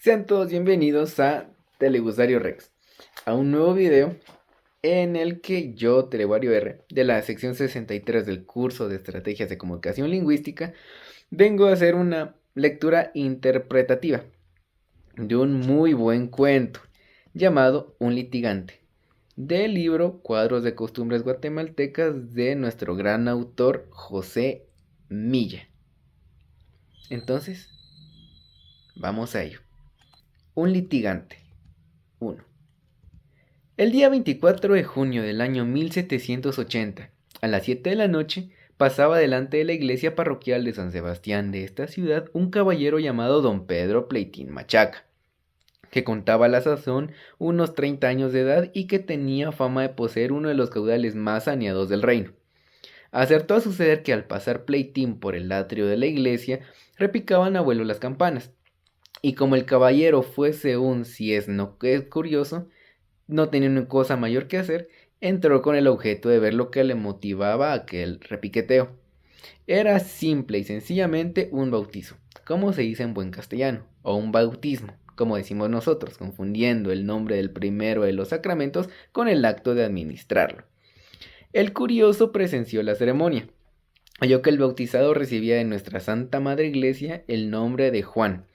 Sean todos bienvenidos a Telegusario Rex, a un nuevo video en el que yo, Teleguario R, de la sección 63 del curso de Estrategias de Comunicación Lingüística, vengo a hacer una lectura interpretativa de un muy buen cuento llamado Un litigante, del libro Cuadros de Costumbres Guatemaltecas de nuestro gran autor José Milla. Entonces, vamos a ello. Un litigante. 1. El día 24 de junio del año 1780, a las 7 de la noche, pasaba delante de la iglesia parroquial de San Sebastián de esta ciudad un caballero llamado don Pedro Pleitín Machaca, que contaba a la sazón unos 30 años de edad y que tenía fama de poseer uno de los caudales más saneados del reino. Acertó a suceder que al pasar Pleitín por el atrio de la iglesia, repicaban a vuelo las campanas, y como el caballero fuese un ciesno que es curioso, no tenía una cosa mayor que hacer, entró con el objeto de ver lo que le motivaba aquel repiqueteo. Era simple y sencillamente un bautizo, como se dice en buen castellano, o un bautismo, como decimos nosotros, confundiendo el nombre del primero de los sacramentos con el acto de administrarlo. El curioso presenció la ceremonia. Halló que el bautizado recibía de nuestra Santa Madre Iglesia el nombre de Juan,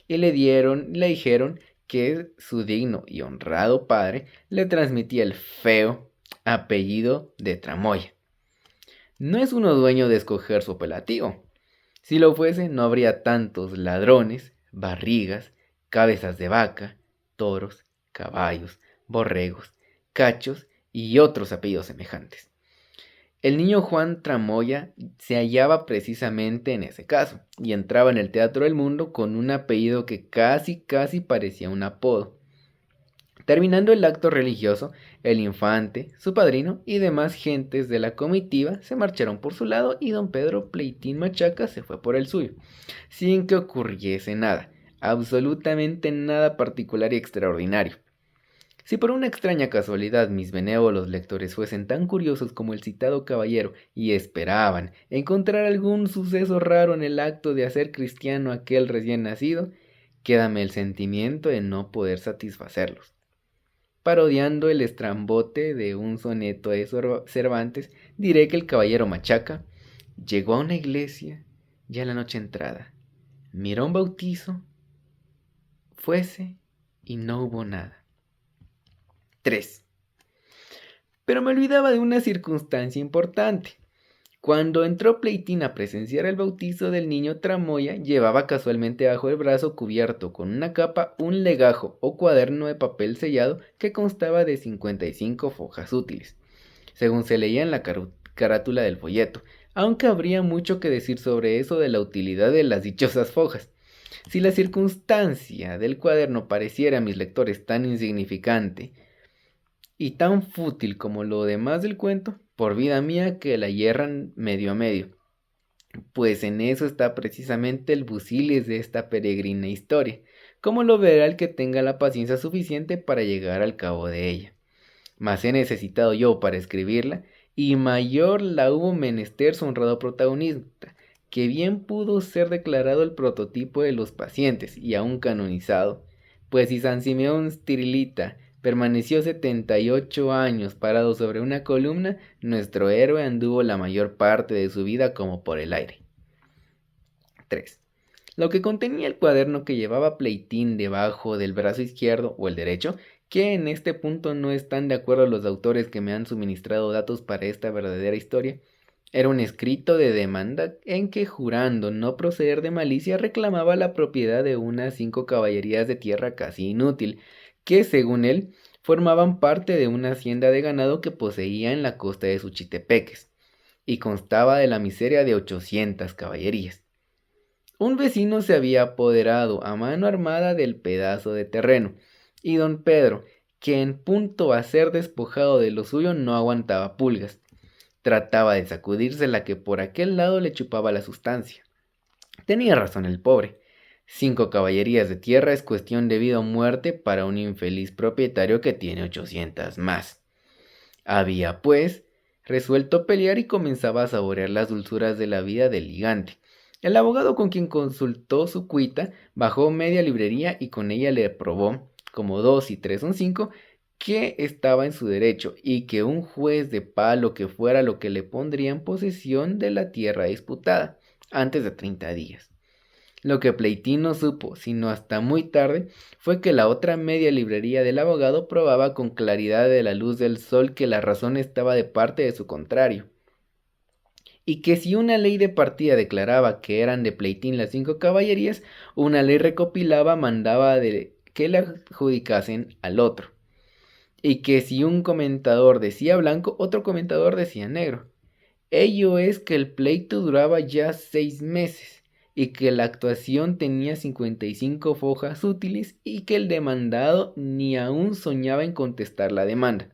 y le dijeron que su digno y honrado padre le transmitía el feo apellido de Tramoya. No es uno dueño de escoger su apelativo. Si lo fuese, no habría tantos ladrones, barrigas, cabezas de vaca, toros, caballos, borregos, cachos y otros apellidos semejantes. El niño Juan Tramoya se hallaba precisamente en ese caso, y entraba en el Teatro del Mundo con un apellido que casi parecía un apodo. Terminando el acto religioso, el infante, su padrino y demás gentes de la comitiva se marcharon por su lado y don Pedro Pleitín Machaca se fue por el suyo, sin que ocurriese nada, absolutamente nada particular y extraordinario. Si por una extraña casualidad mis benévolos lectores fuesen tan curiosos como el citado caballero y esperaban encontrar algún suceso raro en el acto de hacer cristiano a aquel recién nacido, quédame el sentimiento de no poder satisfacerlos. Parodiando el estrambote de un soneto de Cervantes, diré que el caballero Machaca llegó a una iglesia ya la noche entrada, miró un bautizo, fuese y no hubo nada. 3. Pero me olvidaba de una circunstancia importante. Cuando entró Pleitín a presenciar el bautizo del niño Tramoya, llevaba casualmente bajo el brazo cubierto con una capa un legajo o cuaderno de papel sellado que constaba de 55 fojas útiles, según se leía en la carátula del folleto, aunque habría mucho que decir sobre eso de la utilidad de las dichosas fojas. Si la circunstancia del cuaderno pareciera a mis lectores tan insignificante y tan fútil como lo demás del cuento, por vida mía que la hierran medio a medio, pues en eso está precisamente el busilis de esta peregrina historia, como lo verá el que tenga la paciencia suficiente para llegar al cabo de ella. Mas he necesitado yo para escribirla, y mayor la hubo menester su honrado protagonista, que bien pudo ser declarado el prototipo de los pacientes y aún canonizado, pues si San Simeón Stirilita permaneció 78 años parado sobre una columna, nuestro héroe anduvo la mayor parte de su vida como por el aire. 3. Lo que contenía el cuaderno que llevaba Pleitín debajo del brazo izquierdo o el derecho, que en este punto no están de acuerdo los autores que me han suministrado datos para esta verdadera historia, era un escrito de demanda en que, jurando no proceder de malicia, reclamaba la propiedad de unas 5 caballerías de tierra casi inútil, que según él formaban parte de una hacienda de ganado que poseía en la costa de Suchitepeques, y constaba de la miseria de 800 caballerías. Un vecino se había apoderado a mano armada del pedazo de terreno, y don Pedro, que en punto a ser despojado de lo suyo no aguantaba pulgas, trataba de sacudirse la que por aquel lado le chupaba la sustancia. Tenía razón el pobre. 5 caballerías de tierra es cuestión de vida o muerte para un infeliz propietario que tiene 800 más. Había, pues, resuelto pelear y comenzaba a saborear las dulzuras de la vida del ligante, El abogado con quien consultó su cuita bajó media librería y con ella le probó, como 2 y 3 son 5, que estaba en su derecho y que un juez de palo que fuera lo que le pondría en posesión de la tierra disputada antes de 30 días. Lo que Pleitín no supo, sino hasta muy tarde, fue que la otra media librería del abogado probaba con claridad de la luz del sol que la razón estaba de parte de su contrario, y que si una ley de partida declaraba que eran de Pleitín las 5 caballerías, una ley recopilaba mandaba de que le adjudicasen al otro, y que si un comentador decía blanco, otro comentador decía negro. Ello es que el pleito duraba ya 6 meses y que la actuación tenía 55 fojas útiles y que el demandado ni aún soñaba en contestar la demanda.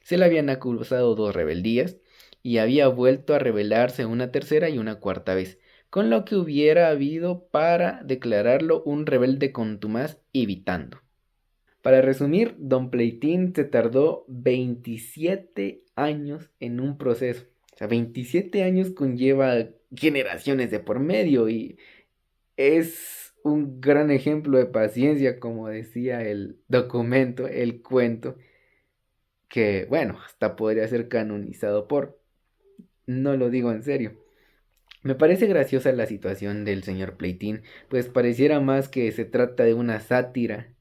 Se le habían acusado 2 rebeldías y había vuelto a rebelarse una tercera y una cuarta vez, con lo que hubiera habido para declararlo un rebelde contumaz evitando. Para resumir, don Pleitín se tardó 27 años en un proceso. O sea, 27 años conlleva generaciones de por medio y es un gran ejemplo de paciencia, como decía el documento, el cuento, que bueno, hasta podría ser canonizado por... No lo digo en serio. Me parece graciosa la situación del señor Pleitín, pues pareciera más que se trata de una sátira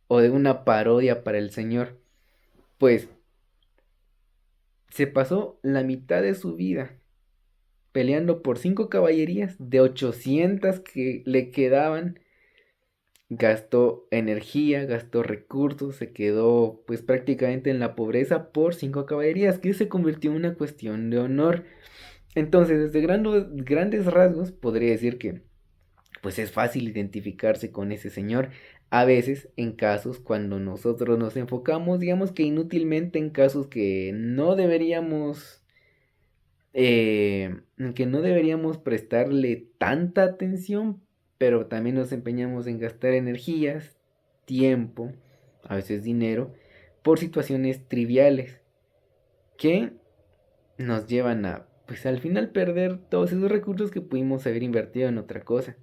o de una parodia para el señor, pues se pasó la mitad de su vida peleando por 5 caballerías de 800 que le quedaban. Gastó energía, gastó recursos, se quedó pues prácticamente en la pobreza por 5 caballerías, que se convirtió en una cuestión de honor. Entonces, desde grandes rasgos, podría decir que pues es fácil identificarse con ese señor. A veces, en casos cuando nosotros nos enfocamos, digamos que inútilmente en casos que no deberíamos prestarle tanta atención, pero también nos empeñamos en gastar energías, tiempo, a veces dinero, por situaciones triviales que nos llevan a, pues al final perder todos esos recursos que pudimos haber invertido en otra cosa.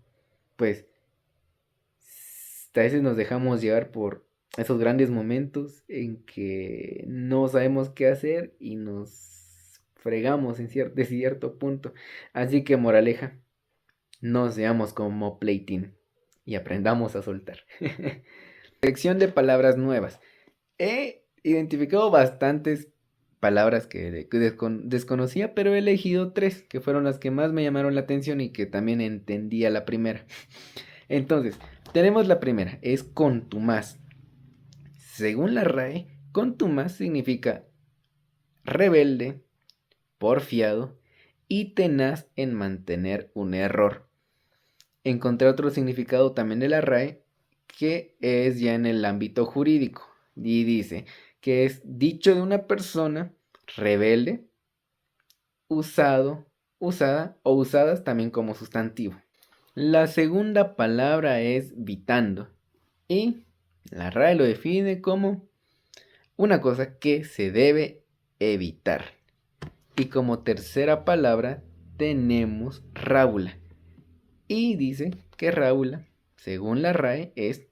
Pues a veces nos dejamos llevar por esos grandes momentos en que no sabemos qué hacer y nos fregamos de cierto punto. Así que moraleja, no seamos como Pleitín y aprendamos a soltar. Sección de palabras nuevas. He identificado bastantes palabras que desconocía, pero he elegido 3 que fueron las que más me llamaron la atención y que también entendía la primera. Entonces, tenemos la primera, es contumaz. Según la RAE, contumaz significa rebelde, porfiado y tenaz en mantener un error. Encontré otro significado también de la RAE que es ya en el ámbito jurídico y dice que es dicho de una persona rebelde, usado, usada o usadas también como sustantivo. La segunda palabra es vitando y la RAE lo define como una cosa que se debe evitar. Y como tercera palabra tenemos rábula. Y dice que rábula, según la RAE, es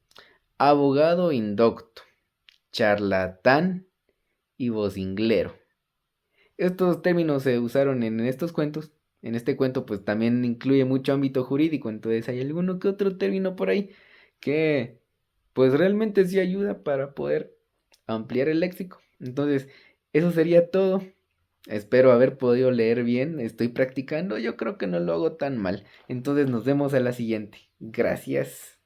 abogado indocto, charlatán y vocinglero. Estos términos se usaron en estos cuentos. En este cuento pues también incluye mucho ámbito jurídico, entonces hay alguno que otro término por ahí que pues realmente sí ayuda para poder ampliar el léxico. Entonces, eso sería todo. Espero haber podido leer bien. Estoy practicando. Yo creo que no lo hago tan mal. Entonces, nos vemos a la siguiente. Gracias.